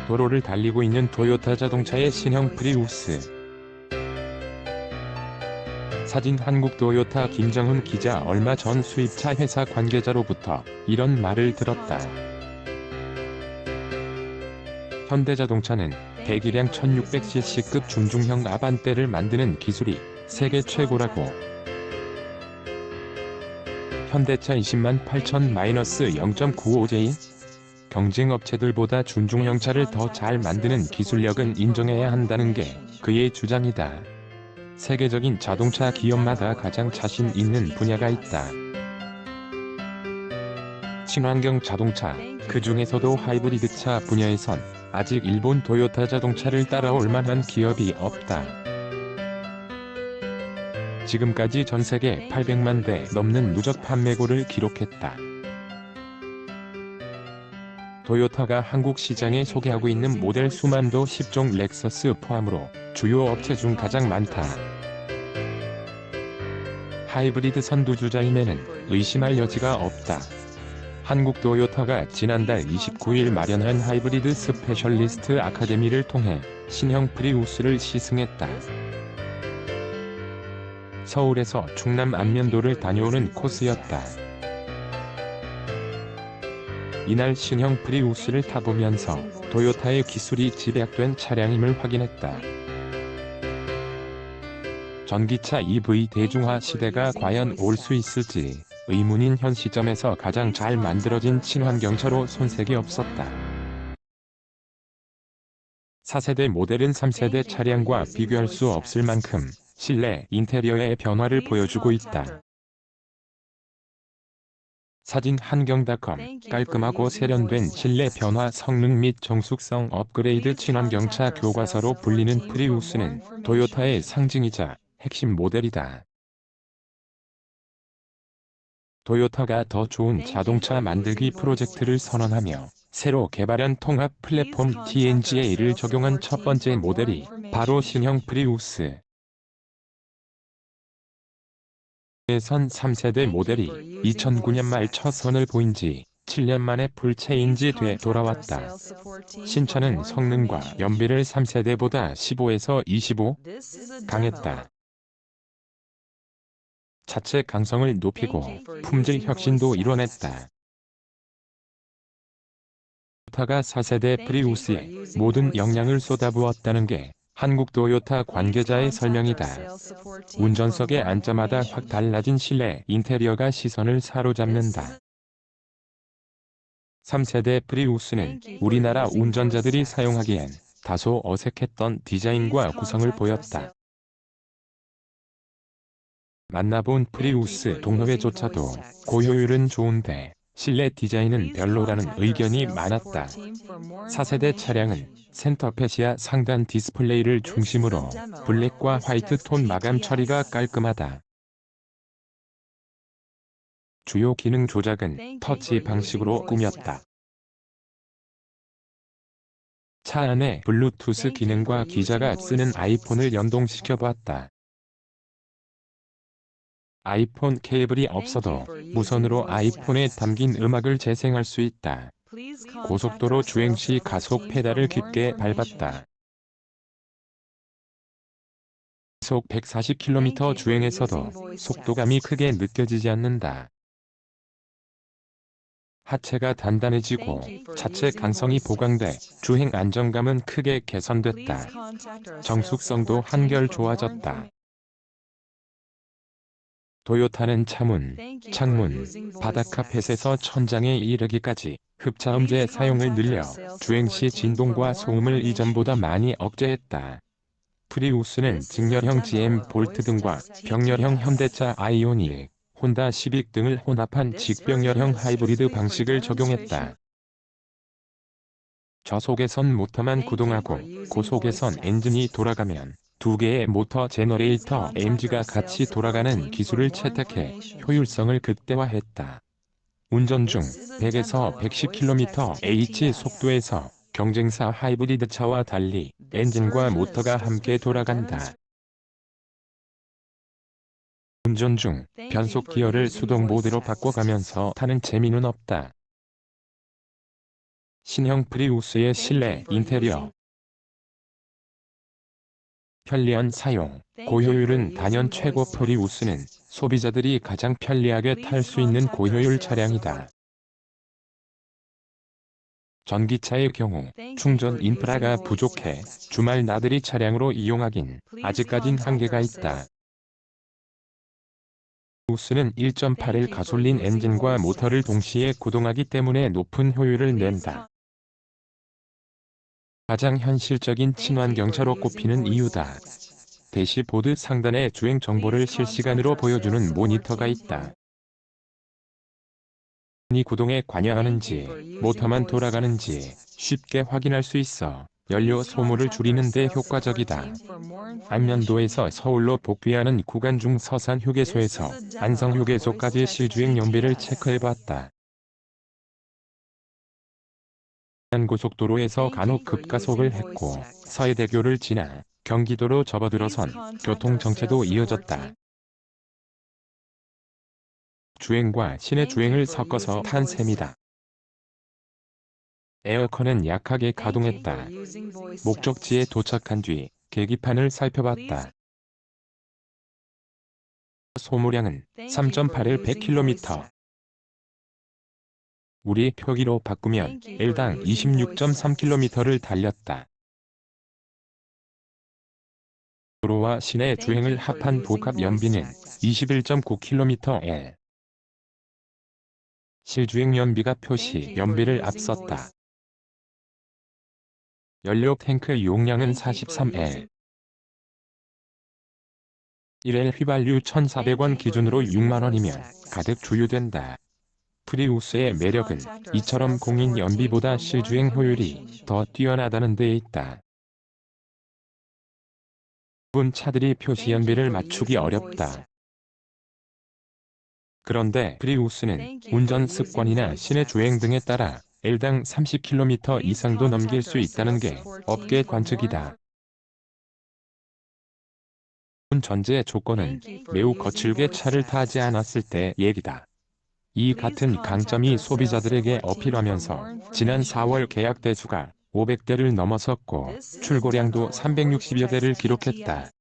도로를 달리고 있는 토요타 자동차의 신형 프리우스. 사진 한국 토요타 김정훈 기자. 얼마 전 수입차 회사 관계자로부터 이런 말을 들었다. 현대자동차는 배기량 1600cc급 중중형 아반떼를 만드는 기술이 세계 최고라고. 현대차 208,000-0.95J? 경쟁 업체들보다 중중형차를 더 잘 만드는 기술력은 인정해야 한다는 게 그의 주장이다. 세계적인 자동차 기업마다 가장 자신 있는 분야가 있다. 친환경 자동차, 그 중에서도 하이브리드차 분야에선 아직 일본 토요타 자동차를 따라올 만한 기업이 없다. 지금까지 전 세계 800만 대 넘는 누적 판매고를 기록했다. 토요타가 한국 시장에 소개하고 있는 모델 수만도 10종 렉서스 포함으로 주요 업체 중 가장 많다. 하이브리드 선두주자임에는 의심할 여지가 없다. 한국 토요타가 지난달 29일 마련한 하이브리드 스페셜리스트 아카데미를 통해 신형 프리우스를 시승했다. 서울에서 충남 안면도를 다녀오는 코스였다. 이날 신형 프리우스를 타보면서 토요타의 기술이 집약된 차량임을 확인했다. 전기차 EV 대중화 시대가 과연 올 수 있을지 의문인 현 시점에서 가장 잘 만들어진 친환경차로 손색이 없었다. 4세대 모델은 3세대 차량과 비교할 수 없을 만큼 실내 인테리어의 변화를 보여주고 있다. 사진 한경닷컴. 깔끔하고 세련된 실내 변화, 성능 및 정숙성 업그레이드. 친환경차 교과서로 불리는 프리우스는 토요타의 상징이자 핵심 모델이다. 토요타가 더 좋은 자동차 만들기 프로젝트를 선언하며 새로 개발한 통합 플랫폼 TNGA를 적용한 첫 번째 모델이 바로 신형 프리우스. 선 3세대 모델이 2009년 말 첫 선을 보인 지 7년 만에 풀체인지 돼 돌아왔다. 신차는 성능과 연비를 3세대보다 15에서 25 강했다. 자체 강성을 높이고 품질 혁신도 이뤄냈다. 토요타가 4세대 프리우스에 모든 역량을 쏟아부었다는 게 한국 토요타 관계자의 설명이다. 운전석에 앉자마다 확 달라진 실내 인테리어가 시선을 사로잡는다. 3세대 프리우스는 우리나라 운전자들이 사용하기엔 다소 어색했던 디자인과 구성을 보였다. 만나본 프리우스 동호회조차도 고효율은 좋은데 실내 디자인은 별로라는 의견이 많았다. 4세대 차량은 센터페시아 상단 디스플레이를 중심으로 블랙과 화이트 톤 마감 처리가 깔끔하다. 주요 기능 조작은 터치 방식으로 꾸몄다. 차 안에 블루투스 기능과 기자가 쓰는 아이폰을 연동시켜 봤다. 아이폰 케이블이 없어도 무선으로 아이폰에 담긴 음악을 재생할 수 있다. 고속도로 주행 시 가속 페달을 깊게 밟았다. 시속 140km 주행에서도 속도감이 크게 느껴지지 않는다. 하체가 단단해지고 자체 강성이 보강돼 주행 안정감은 크게 개선됐다. 정숙성도 한결 좋아졌다. 토요타는 차문, 창문, 바닥 카펫에서 천장에 이르기까지 흡차음제 사용을 늘려 주행 시 진동과 소음을 이전보다 많이 억제했다. 프리우스는 직렬형 GM 볼트 등과 병렬형 현대차 아이오닉, 혼다 시빅 등을 혼합한 직병렬형 하이브리드 방식을 적용했다. 저속에선 모터만 구동하고 고속에선 엔진이 돌아가면 두 개의 모터 제너레이터 AMG가 같이 돌아가는 기술을 채택해 효율성을 극대화했다. 운전 중 100에서 110km/h 속도에서 경쟁사 하이브리드 차와 달리 엔진과 모터가 함께 돌아간다. 운전 중 변속 기어를 수동 모드로 바꿔가면서 타는 재미는 없다. 신형 프리우스의 실내 인테리어. 편리한 사용, 고효율은 단연 최고. 프리우스는 소비자들이 가장 편리하게 탈 수 있는 고효율 차량이다. 전기차의 경우 충전 인프라가 부족해 주말 나들이 차량으로 이용하긴 아직까진 한계가 있다. 프리우스는 1.8L 가솔린 엔진과 모터를 동시에 구동하기 때문에 높은 효율을 낸다. 가장 현실적인 친환경차로 꼽히는 이유다. 대시보드 상단에 주행 정보를 실시간으로 보여주는 모니터가 있다. 이 구동에 관여하는지, 모터만 돌아가는지 쉽게 확인할 수 있어 연료 소모를 줄이는 데 효과적이다. 안면도에서 서울로 복귀하는 구간 중 서산 휴게소에서 안성 휴게소까지 실주행 연비를 체크해봤다. 고속도로에서 간혹 급가속을 했고 서해대교를 지나 경기도로 접어들어선 교통 정체도 이어졌다. 주행과 시내 주행을 섞어서 탄 셈이다. 에어컨은 약하게 가동했다. 목적지에 도착한 뒤 계기판을 살펴봤다. 소모량은 3.8L 100km. 우리 표기로 바꾸면 L당 26.3km를 달렸다. 도로와 시내 주행을 합한 복합 연비는 21.9km/L. 실주행 연비가 표시 연비를 앞섰다. 연료 탱크 용량은 43L. 1L 휘발유 1,400원 기준으로 6만원이면 가득 주유된다. 프리우스의 매력은 이처럼 공인 연비보다 실주행 효율이 더 뛰어나다는 데에 있다. 대부분 차들이 표시 연비를 맞추기 어렵다. 그런데 프리우스는 운전 습관이나 시내 주행 등에 따라 L당 30km 이상도 넘길 수 있다는 게 업계 관측이다. 전제 조건은 매우 거칠게 차를 타지 않았을 때 얘기다. 이 같은 강점이 소비자들에게 어필하면서 지난 4월 계약 대수가 500대를 넘어섰고 출고량도 360여 대를 기록했다.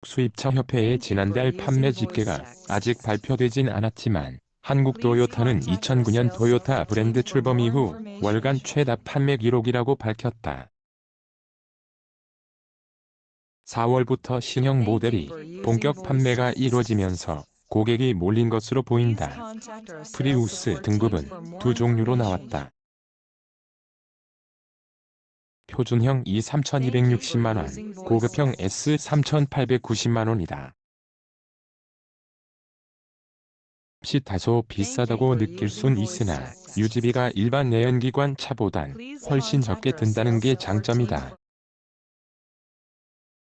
수입차 협회의 지난달 판매 집계가 아직 발표되진 않았지만 한국 도요타는 2009년 도요타 브랜드 출범 이후 월간 최다 판매 기록이라고 밝혔다. 4월부터 신형 모델이 본격 판매가 이루어지면서 고객이 몰린 것으로 보인다. 프리우스 등급은 두 종류로 나왔다. 표준형 E 3,260만원, 고급형 S 3,890만원이다. 값이 다소 비싸다고 느낄 순 있으나 유지비가 일반 내연기관 차보단 훨씬 적게 든다는 게 장점이다.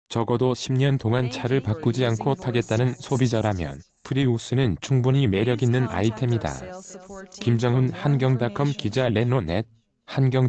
적어도 10년 동안 차를 바꾸지 않고 타겠다는 소비자라면 프리우스는 충분히 매력있는 아이템이다. 김정훈 한경닷컴 기자. 레노넷 한경.